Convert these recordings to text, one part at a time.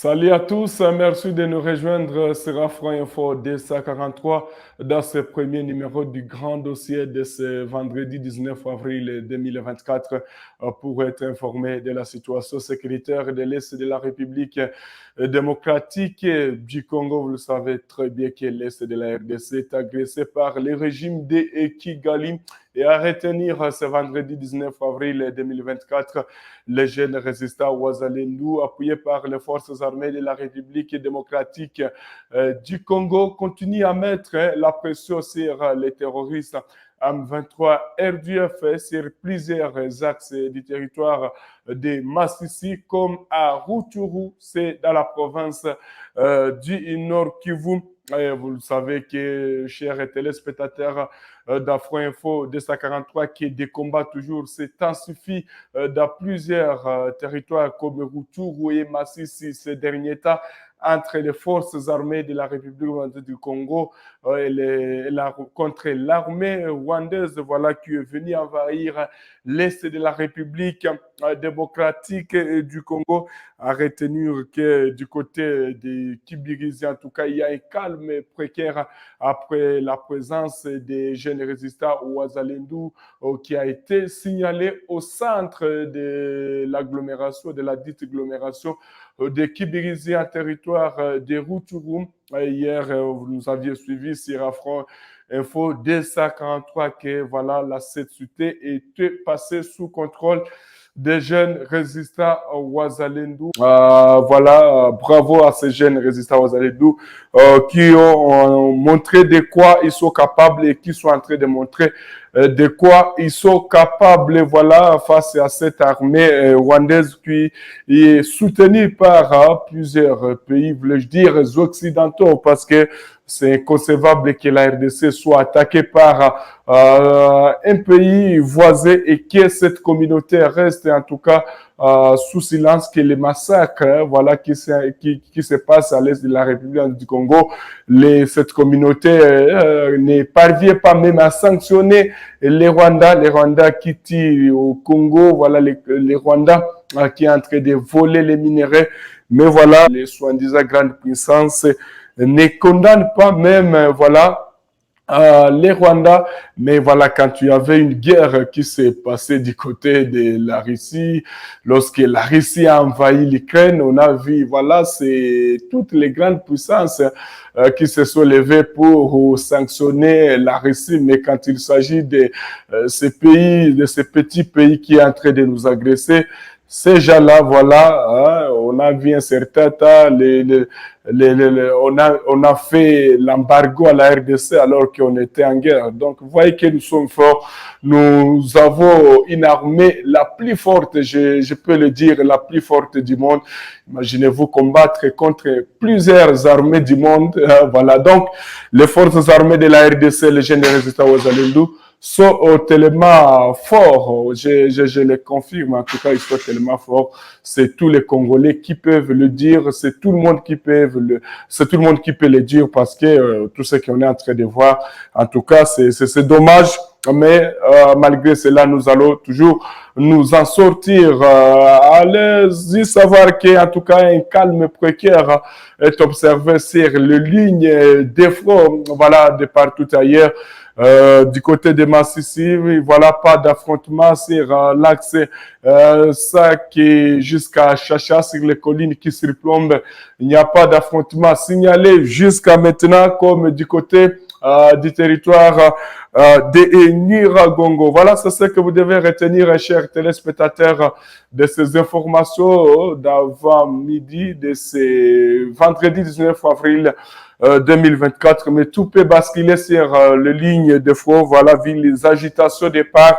Salut à tous, merci de nous rejoindre sur Afro Info D143 dans ce premier numéro du grand dossier de ce vendredi 19 avril 2024 pour être informé de la situation sécuritaire de l'Est de la République démocratique du Congo. Vous le savez très bien que l'Est de la RDC est agressé par le régime de Kigali. Et à retenir ce vendredi 19 avril 2024, les jeunes résistants Ouazalendou, appuyés par les forces armées de la République démocratique du Congo, continuent à mettre la pression sur les terroristes M23 RDF sur plusieurs axes du territoire de Massissi, comme à Rutshuru, c'est dans la province du Nord Kivu. Et vous le savez que, chers téléspectateurs d'Afro Info 243, que des combats toujours s'intensifient dans plusieurs territoires comme Rutshuru et Massissi ces derniers temps entre les forces armées de la République du Congo contre l'armée rwandaise, voilà, qui est venue envahir l'Est de la République démocratique du Congo. À retenir que du côté de Kibirizi, en tout cas, il y a un calme précaire après la présence des jeunes résistants Ouazalendou qui a été signalé au centre de l'agglomération, de la dite agglomération de Kibirizi, un territoire de Rutshuru. Hier, vous nous aviez suivi sur Afro Info 243 que voilà, la sécurité était passée sous contrôle des jeunes résistants Ouazalendou. Voilà, bravo à ces jeunes résistants Ouazalendou qui ont montré de quoi ils sont capables et qui sont en train de montrer de quoi ils sont capables, voilà, face à cette armée rwandaise qui est soutenue par plusieurs pays, voulais-je dire, occidentaux, parce que c'est inconcevable que la RDC soit attaquée par un pays voisin et que cette communauté reste en tout cas sous silence, que les massacres voilà, qui se passent à l'est de la République du Congo, cette communauté ne parvient pas même à sanctionner les Rwandais qui tirent au Congo, voilà les Rwandais qui sont en train de voler les minerais, mais voilà, les soi-disant grandes puissances ne condamnent pas même, voilà, les Rwandais, mais voilà, quand il y avait une guerre qui s'est passée du côté de la Russie, lorsque la Russie a envahi l'Ukraine, on a vu, voilà, c'est toutes les grandes puissances qui se sont levées pour sanctionner la Russie, mais quand il s'agit de ces pays, de ces petits pays qui sont en train de nous agresser, ces gens-là, voilà, on a vu un certain temps, on a fait l'embargo à la RDC alors qu'on était en guerre. Donc, vous voyez que nous sommes forts. Nous avons une armée la plus forte, je peux le dire, la plus forte du monde. Imaginez-vous combattre contre plusieurs armées du monde. Voilà. Donc, les forces armées de la RDC, les jeunes résistants aux Ouazalendou, sont tellement forts, je le confirme, en tout cas, ils sont tellement forts. C'est tous les Congolais qui peuvent le dire, c'est tout le monde qui peut le dire parce que tout ce qu'on est en train de voir, en tout cas, c'est dommage. Mais malgré cela, nous allons toujours nous en sortir. Allez-y savoir qu'en tout cas, un calme précaire est observé sur les lignes des fronts, voilà, de partout ailleurs. Du côté de Massissi, voilà, pas d'affrontement sur l'axe ça qui jusqu'à Chacha, sur les collines qui surplombent. Il n'y a pas d'affrontement signalé jusqu'à maintenant, comme du côté du territoire de Nyiragongo. Voilà, c'est ce que vous devez retenir, chers téléspectateurs, de ces informations d'avant-midi de ce vendredi 19 avril 2024. Mais tout peut basculer sur les lignes de front, voilà, vu les agitations des parts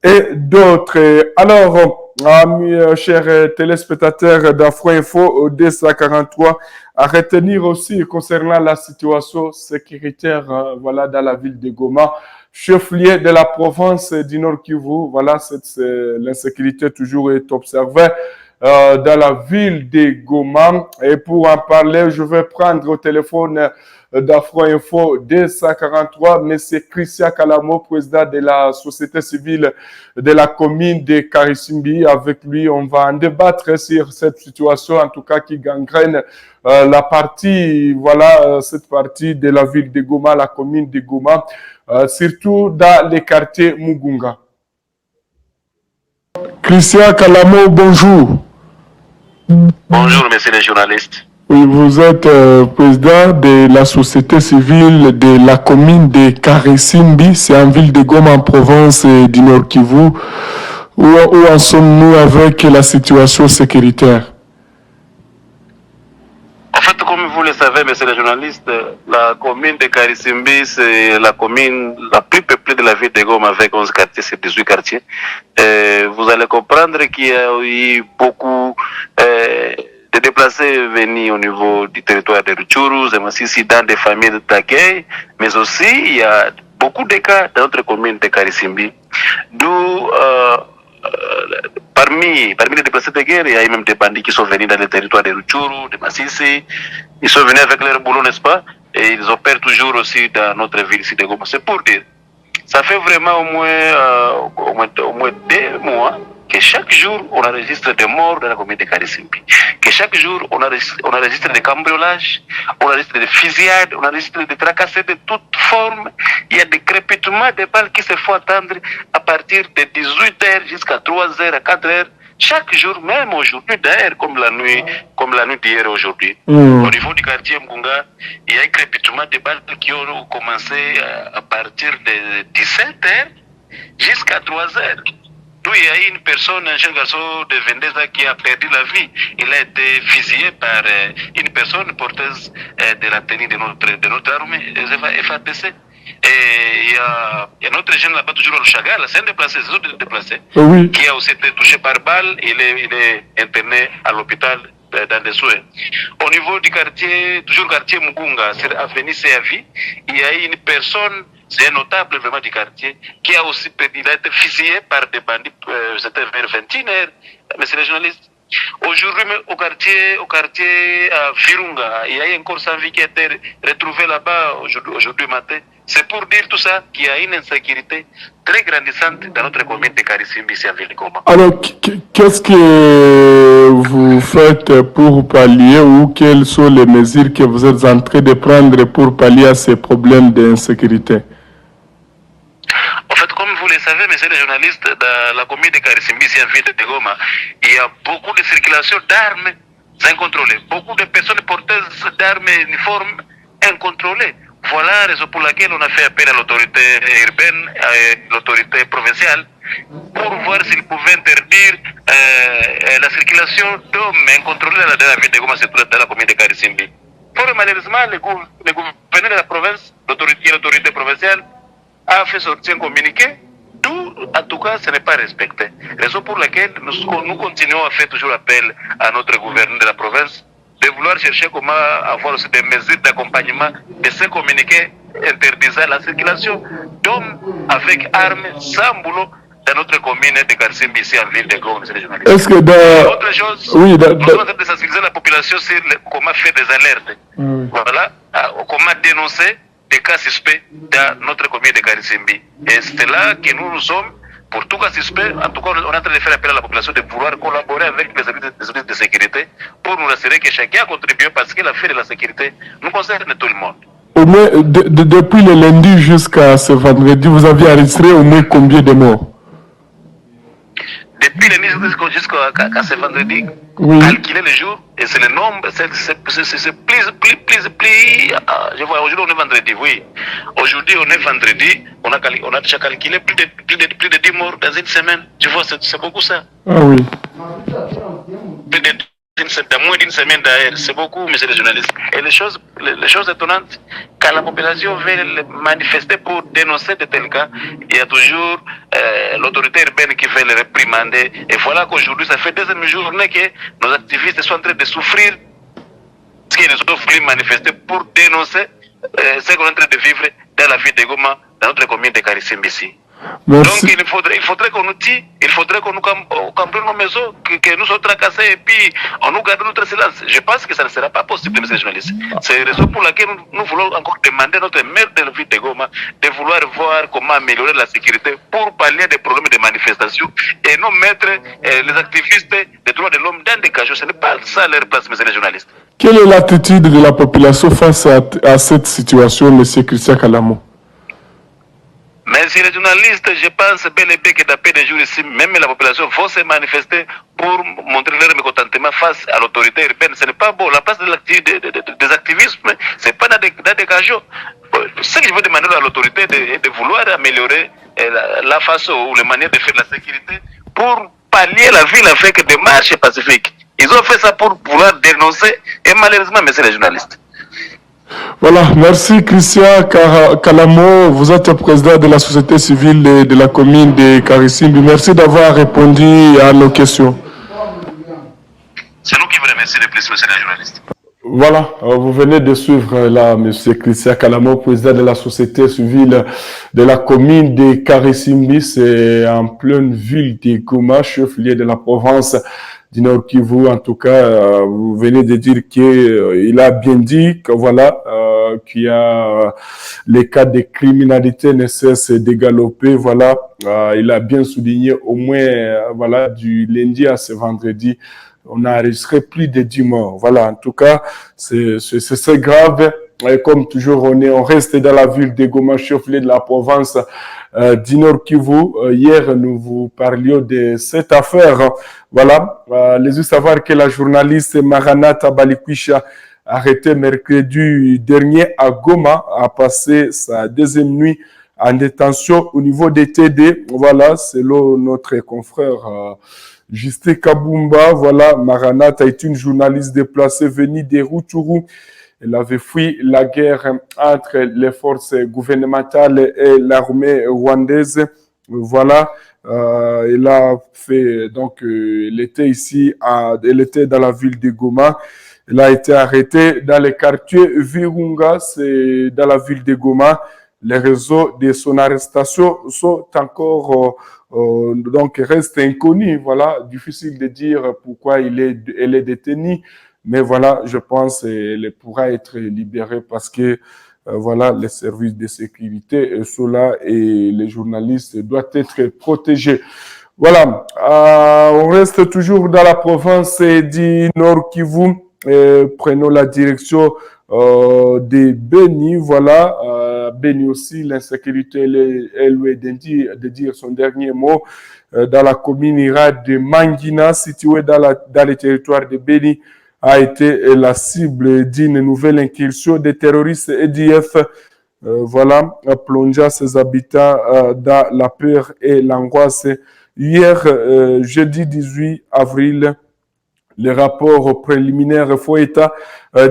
et d'autres. Alors, amis, chers téléspectateurs d'Afro Info 243, à retenir aussi concernant la situation sécuritaire, voilà, dans la ville de Goma, chef-lieu de la province du Nord Kivu, voilà, l'insécurité toujours est observée. dans la ville de Goma. Et pour en parler, je vais prendre au téléphone d'Afro Info 243, M. Christian Kalamo, président de la société civile de la commune de Karisimbi. Avec lui, on va en débattre sur cette situation, en tout cas qui gangrène la partie, voilà, cette partie de la ville de Goma, la commune de Goma, surtout dans les quartiers Mugunga. Christian Kalamo, bonjour. Bonjour, messieurs les journalistes. Oui, vous êtes président de la société civile de la commune de Karisimbi, c'est en ville de Goma, en province du Nord Kivu. Où en sommes-nous avec la situation sécuritaire? En fait, comme vous le savez, messieurs les journalistes, la commune de Karisimbi, c'est la commune la plus peuplée de la ville de Goma avec 11 quartiers, c'est 18 quartiers. Vous allez comprendre qu'il y a eu beaucoup de déplacés venus au niveau du territoire de Rutshuru, Masisi, dans des familles d'accueil, mais aussi il y a beaucoup de cas dans notre commune de Karisimbi. D'où parmi les déplacés de guerre, il y a même des bandits qui sont venus dans le territoire de Rutshuru, de Masisi. Ils sont venus avec leur boulot, n'est-ce pas? Et ils opèrent toujours aussi dans notre ville ici de Goma. C'est pour dire, ça fait vraiment au moins 2 mois que chaque jour on enregistre des morts dans la commune de Karisimbi. Que chaque jour on enregistre des cambriolages, on enregistre des fusillades, on enregistre des tracassés de toutes formes. Il y a des crépitements de balles qui se font entendre à partir de 18h jusqu'à 3h, à 4h. Chaque jour, même aujourd'hui, d'ailleurs, comme la nuit d'hier et aujourd'hui. Au niveau du quartier Mgunga, il y a un crépitement de balles qui ont commencé à partir de 17h jusqu'à 3h. D'où il y a une personne, un jeune garçon de 22 ans qui a perdu la vie. Il a été fusillé par une personne porteuse de la tenue de notre armée, FADC. Et il y a un autre jeune là-bas, toujours au Chagall, c'est un déplacé, c'est un déplacé, oui, qui a aussi été touché par balle. Il est interné à l'hôpital dans des soins. Au niveau du quartier, toujours quartier Mugunga, c'est avenue CAV, il y a une personne, c'est un notable vraiment du quartier, qui a aussi il a été fusillé par des bandits, c'était vers 21h, monsieur le journaliste. Aujourd'hui, au quartier Virunga, il y a encore 100 vies qui a été retrouvée là-bas aujourd'hui matin. C'est pour dire tout ça qu'il y a une insécurité très grandissante dans notre commune de Karisimbi, ici à ville de Goma. Alors, qu'est-ce que vous faites pour pallier ou quelles sont les mesures que vous êtes en train de prendre pour pallier à ces problèmes d'insécurité? En fait, comme vous le savez, messieurs les journalistes, dans la commune de Karisimbi, ici à ville de Goma, il y a beaucoup de circulation d'armes incontrôlées, beaucoup de personnes porteuses d'armes et uniformes incontrôlées. Voilà la raison pour laquelle on a fait appel à l'autorité urbaine, à l'autorité provinciale, pour voir s'ils pouvaient interdire la circulation d'hommes incontrôlés dans la ville de Goma, surtout dans la commune de Karisimbi. Malheureusement, le gouverneur de la province, l'autorité provinciale, a fait sortir un communiqué, d'où, en tout cas, ce n'est pas respecté. Raison pour laquelle nous continuons à faire toujours appel à notre gouverneur de la province de vouloir chercher comment avoir aussi des mesures d'accompagnement de ces communiqués interdisant la circulation d'hommes avec armes sans boulot dans notre commune de Karisimbi, ici en ville de Goma. Est-ce que autre chose, nous sommes en train de sensibiliser la population sur comment faire des alertes. Voilà, comment dénoncer des cas suspects dans notre commune de Karisimbi. Et c'est là que nous sommes. Pour tout cas suspect, en tout cas, on est en train de faire appel à la population de vouloir collaborer avec les services de sécurité pour nous assurer que chacun a contribué parce que l'affaire de la sécurité nous concerne tout le monde. Au moins, depuis le lundi jusqu'à ce vendredi, vous avez enregistré au moins combien de morts? Depuis le lundi jusqu'à ce vendredi, calculer le jour, et c'est le nombre, c'est plus, je vois, aujourd'hui on est vendredi, oui. Aujourd'hui on est vendredi, on a déjà calculé plus de 10 morts dans une semaine. Tu vois, c'est beaucoup ça. Ah oui. Dans moins d'une semaine d'ailleurs, c'est beaucoup, monsieur le journaliste. Et les choses étonnantes, quand la population veut manifester pour dénoncer de tels cas, il y a toujours l'autorité urbaine qui veut les réprimander. Et voilà qu'aujourd'hui, ça fait 2e journée que nos activistes sont en train de souffrir parce qu'ils ont voulu manifester pour dénoncer ce qu'on est en train de vivre dans la ville de Goma, dans notre commune de Karisimbi ici. Merci. Donc il faudrait qu'on nous tue, il faudrait qu'on nous cambrionne nos maisons, que nous soyons tracassés et puis on nous garde notre silence. Je pense que ça ne sera pas possible, monsieur le journaliste. C'est la raison pour laquelle nous voulons encore demander à notre maire de la ville de Goma de vouloir voir comment améliorer la sécurité pour pallier des problèmes de manifestation et non mettre les activistes des droits de l'homme dans des cajots. Ce n'est pas ça leur place, monsieur le journaliste. Quelle est l'attitude de la population face à cette situation, monsieur Christian Kalamo? Mais si les journalistes, je pense bel et bien que d'après des jours ici, même la population va se manifester pour montrer leur mécontentement face à l'autorité urbaine. Ce n'est pas bon. La place des activismes, ce n'est pas dans des cajots. Ce que je veux demander à l'autorité est de vouloir améliorer la façon ou les manières de faire la sécurité pour pallier la ville avec des marches pacifiques. Ils ont fait ça pour vouloir dénoncer et malheureusement, monsieur les journalistes. Voilà, merci Christian Kalamo, vous êtes président de la société civile de la commune de Karisimbi. Merci d'avoir répondu à nos questions. C'est nous qui vous remercions de plus, monsieur le journaliste. Voilà, vous venez de suivre là monsieur Christian Kalamo, président de la société civile de la commune de Karisimbi. C'est en pleine ville de Goma, chef-lieu de la province du Nord Kivu. En tout cas, vous venez de dire qu'il a bien dit que voilà, qu'il y a les cas de criminalité ne cessent de galoper. Voilà, il a bien souligné au moins, voilà, du lundi à ce vendredi, on a enregistré plus de 10 morts. Voilà, en tout cas, c'est grave. Et comme toujours, on reste dans la ville de Goma, chef-lieu de la province du Nord Kivu. Hier, nous vous parlions de cette affaire. Voilà, les savoir que la journaliste Maranatha Balikwisha, arrêtée mercredi dernier à Goma, a passé sa deuxième nuit en détention au niveau des TD. Voilà, selon notre confrère Justin Kabumba. Voilà, Maranatha est une journaliste déplacée venue des Rutshuru. Elle avait fui la guerre entre les forces gouvernementales et l'armée rwandaise. Voilà, elle a fait, donc, elle était ici, elle était dans la ville de Goma. Elle a été arrêtée dans le quartier Virunga, c'est dans la ville de Goma. Les raisons de son arrestation sont encore, donc, restent inconnus. Voilà, difficile de dire pourquoi elle est détenue. Mais voilà, je pense qu'elle pourra être libérée parce que voilà, les services de sécurité sont là et les journalistes doivent être protégés. Voilà, on reste toujours dans la province du Nord Kivu. Prenons la direction de Beni. Voilà, Beni aussi, l'insécurité, elle lui est de dire son dernier mot dans la commune de Mangina, située dans le territoire de Beni, a été la cible d'une nouvelle incursion des terroristes EDF. Voilà, plongeant ses habitants dans la peur et l'angoisse. Hier, jeudi 18 avril, les rapports préliminaires font état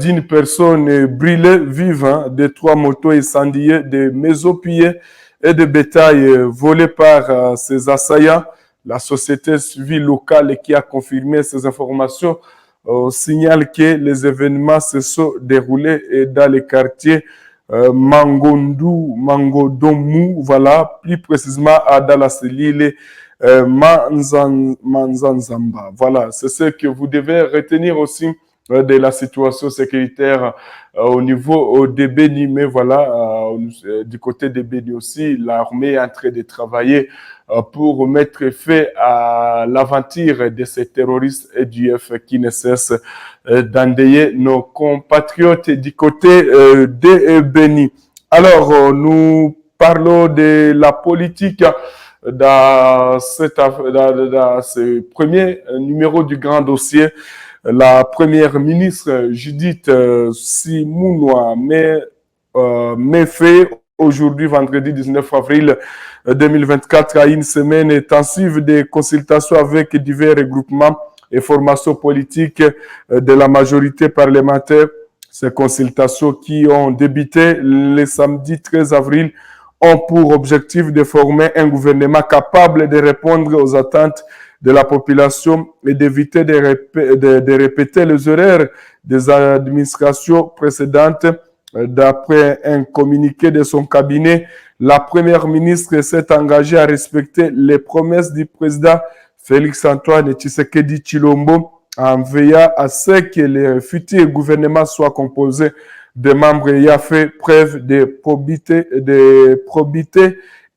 d'une personne brûlée vive, de 3 motos incendiées, de maisons pillées et de bétail volé par ses assaillants. La société civile locale qui a confirmé ces informations signale que les événements se sont déroulés dans les quartiers Mangodomu, voilà, plus précisément dans la cellule Manzanzamba. Voilà, c'est ce que vous devez retenir aussi de la situation sécuritaire au niveau de Beni. Mais voilà, du côté de Beni aussi, l'armée est en train de travailler pour mettre fin à l'aventure de ces terroristes EDF qui ne cessent d'endeuiller nos compatriotes du côté de Beni. Alors, nous parlons de la politique dans ce premier numéro du grand dossier. La première ministre Judith Suminwa met fait aujourd'hui, vendredi 19 avril 2024, à une semaine intensive de consultations avec divers regroupements et formations politiques de la majorité parlementaire. Ces consultations qui ont débuté le samedi 13 avril ont pour objectif de former un gouvernement capable de répondre aux attentes de la population et d'éviter de répéter les erreurs des administrations précédentes D'après un communiqué de son cabinet, la première ministre s'est engagée à respecter les promesses du président Félix-Antoine Tshisekedi Tshilombo en veillant à ce que le futur gouvernement soit composé de membres ayant fait preuve de probité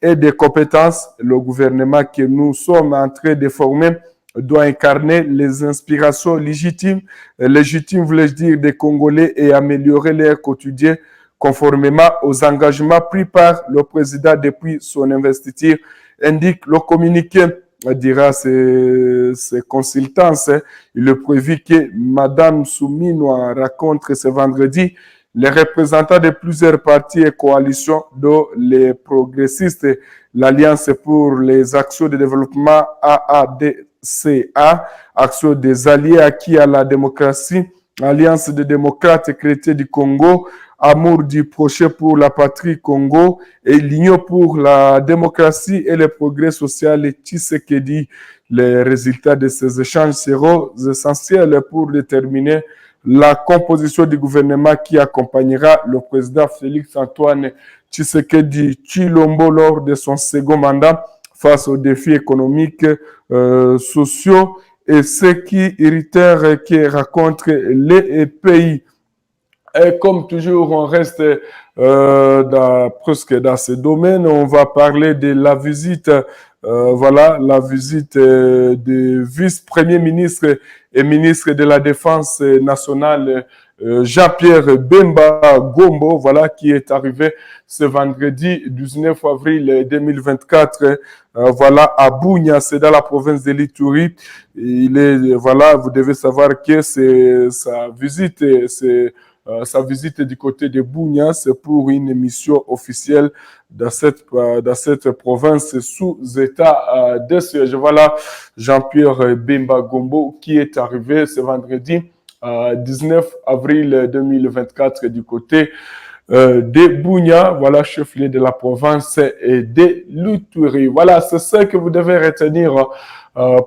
et de compétences. Le gouvernement que nous sommes en train de former doit incarner les inspirations légitimes voulais-je dire, des Congolais et améliorer leur quotidien conformément aux engagements pris par le président depuis son investiture, indique le communiqué. Dira ses consultances. Il est prévu que Mme Souminoa raconte ce vendredi les représentants de plusieurs partis et coalitions, dont les progressistes, l'Alliance pour les actions de développement AADCA, Action des alliés acquis à la démocratie, Alliance des démocrates chrétiens du Congo, Amour du prochain pour la patrie Congo et l'Union pour la démocratie et le progrès social et Tshisekedi. Les résultats de ces échanges seront essentiels pour déterminer la composition du gouvernement qui accompagnera le président Félix-Antoine Tshisekedi Tshilombo lors de son second mandat face aux défis économiques, sociaux et sécuritaires qui rencontrent les pays. Et comme toujours, on reste presque dans ce domaine. On va parler de la visite, la visite du vice-premier ministre et ministre de la Défense nationale, Jean-Pierre Bemba Gombo, qui est arrivé ce vendredi 19 avril 2024, à Bunia, c'est dans la province de l'Ituri. Vous devez savoir que sa visite du côté de Bunia, c'est pour une mission officielle dans cette province sous état de siège. Voilà Jean-Pierre Bemba Gombo qui est arrivé ce vendredi 19 avril 2024 du côté de Bunia, chef-lieu de la province et de l'Ituri. Voilà, c'est ce que vous devez retenir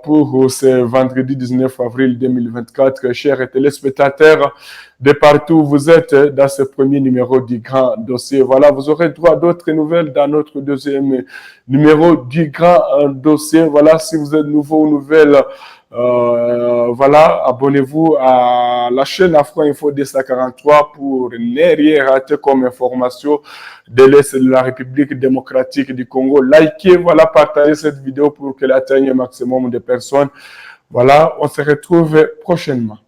pour ce vendredi 19 avril 2024, chers téléspectateurs de partout où vous êtes dans ce premier numéro du Grand Dossier. Voilà, vous aurez droit à d'autres nouvelles dans notre deuxième numéro du Grand Dossier. Voilà, si vous êtes nouveau ou nouvelle, abonnez-vous à la chaîne Afro Info 243 pour ne rien rater comme information de l'Est de la République démocratique du Congo. Likez, partagez cette vidéo pour qu'elle atteigne un maximum de personnes. Voilà, on se retrouve prochainement.